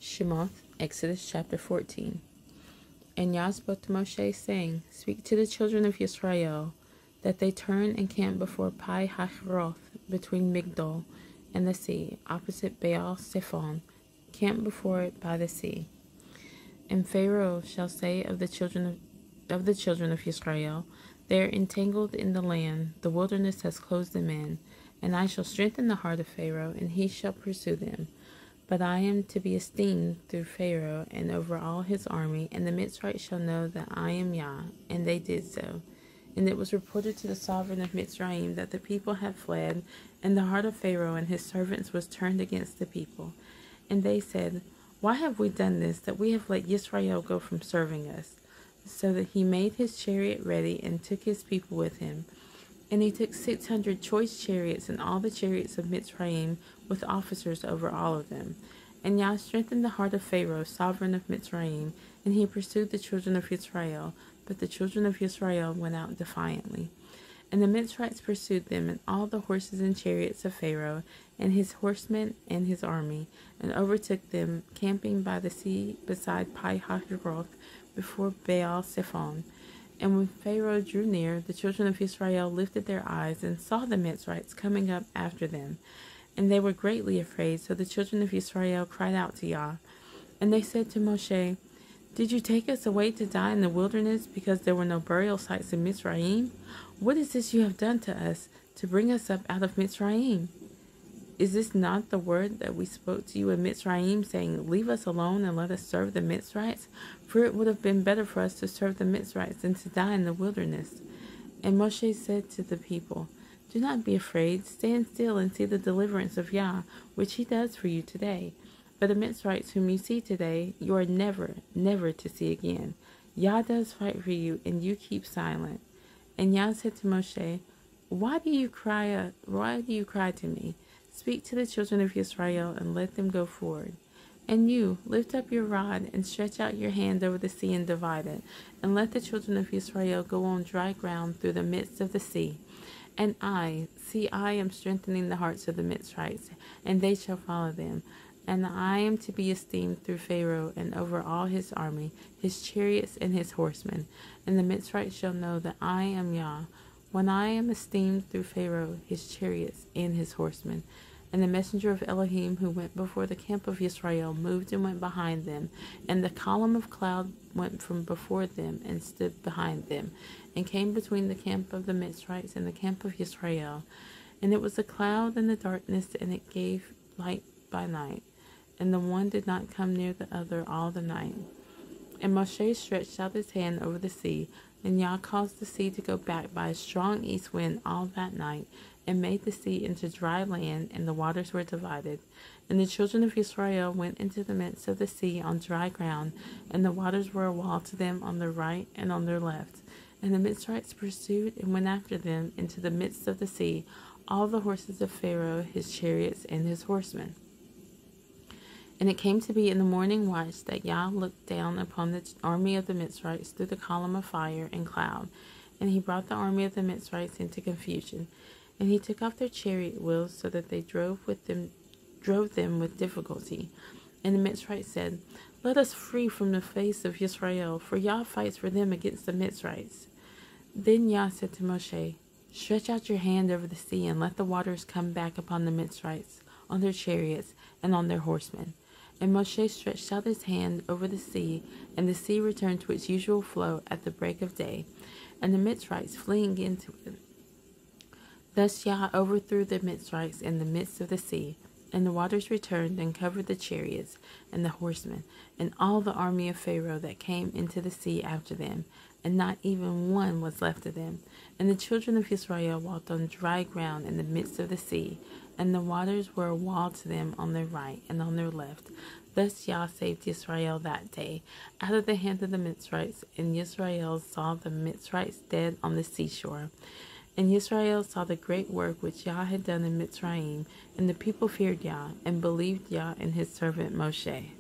Shemoth, Exodus chapter 14. And Yah spoke to Moshe, saying, Speak to the children of Israel, that they turn and camp before Pi Hahiroth, between Migdol and the sea, opposite Baal Zephon, camp before it by the sea. And Pharaoh shall say of the children of Israel, They are entangled in the land, the wilderness has closed them in, and I shall strengthen the heart of Pharaoh, and he shall pursue them. But I am to be esteemed through Pharaoh and over all his army, and the Mitzrites shall know that I am Yah. And they did so. And it was reported to the sovereign of Mitzrayim that the people had fled, and the heart of Pharaoh and his servants was turned against the people. And they said, Why have we done this, that we have let Yisrael go from serving us? So that he made his chariot ready and took his people with him. And he took 600 choice chariots and all the chariots of Mitzrayim with officers over all of them. And Yah strengthened the heart of Pharaoh, sovereign of Mitzrayim, and he pursued the children of Israel. But the children of Israel went out defiantly. And the Mitzrites pursued them, and all the horses and chariots of Pharaoh, and his horsemen and his army, and overtook them, camping by the sea beside Pi Hahiroth, before Baal Zephon. And when Pharaoh drew near, the children of Israel lifted their eyes and saw the Mitzrites coming up after them. And they were greatly afraid, so the children of Israel cried out to Yah. And they said to Moshe, Did you take us away to die in the wilderness because there were no burial sites in Mitzrayim? What is this you have done to us to bring us up out of Mitzrayim? Is this not the word that we spoke to you in Mitzrayim, saying, Leave us alone and let us serve the Mitzrites? For it would have been better for us to serve the Mitzrites than to die in the wilderness. And Moshe said to the people, Do not be afraid, stand still and see the deliverance of Yah, which he does for you today. But the Mitzrites whom you see today, you are never, never to see again. Yah does fight for you, and you keep silent. And Yah said to Moshe, Why do you cry to me? Speak to the children of Israel and let them go forward. And you, lift up your rod and stretch out your hand over the sea and divide it, and let the children of Israel go on dry ground through the midst of the sea. And I am strengthening the hearts of the Mitzrites, and they shall follow them. And I am to be esteemed through Pharaoh and over all his army, his chariots and his horsemen. And the Mitzrites shall know that I am Yah, when I am esteemed through Pharaoh, his chariots and his horsemen. And the messenger of Elohim who went before the camp of Israel moved and went behind them, and the column of cloud went from before them and stood behind them, and came between the camp of the Mitzrites and the camp of Israel. And it was a cloud and a darkness, and it gave light by night, and the one did not come near the other all the night. And Moshe stretched out his hand over the sea, and Yah caused the sea to go back by a strong east wind all that night, and made the sea into dry land, and the waters were divided. And the children of Israel went into the midst of the sea on dry ground, and the waters were a wall to them on their right and on their left. And the Mitzrites pursued and went after them into the midst of the sea, all the horses of Pharaoh, his chariots, and his horsemen. And it came to be in the morning watch that Yah looked down upon the army of the Mitzrites through the column of fire and cloud, and he brought the army of the Mitzrites into confusion. And he took off their chariot wheels so that they drove them with difficulty. And the Mitzrites said, Let us flee from the face of Israel, for Yah fights for them against the Mitzrites. Then Yah said to Moshe, Stretch out your hand over the sea, and let the waters come back upon the Mitzrites, on their chariots, and on their horsemen. And Moshe stretched out his hand over the sea, and the sea returned to its usual flow at the break of day, and the Mitzrites fleeing into it. Thus Yah overthrew the Mitzrites in the midst of the sea, and the waters returned and covered the chariots and the horsemen, and all the army of Pharaoh that came into the sea after them, and not even one was left of them. And the children of Israel walked on dry ground in the midst of the sea, and the waters were a wall to them on their right and on their left. Thus Yah saved Israel that day out of the hand of the Mitzrites, and Israel saw the Mitzrites dead on the seashore. And Israel saw the great work which Yah had done in Mitzrayim, and the people feared Yah, and believed Yah and his servant Moshe.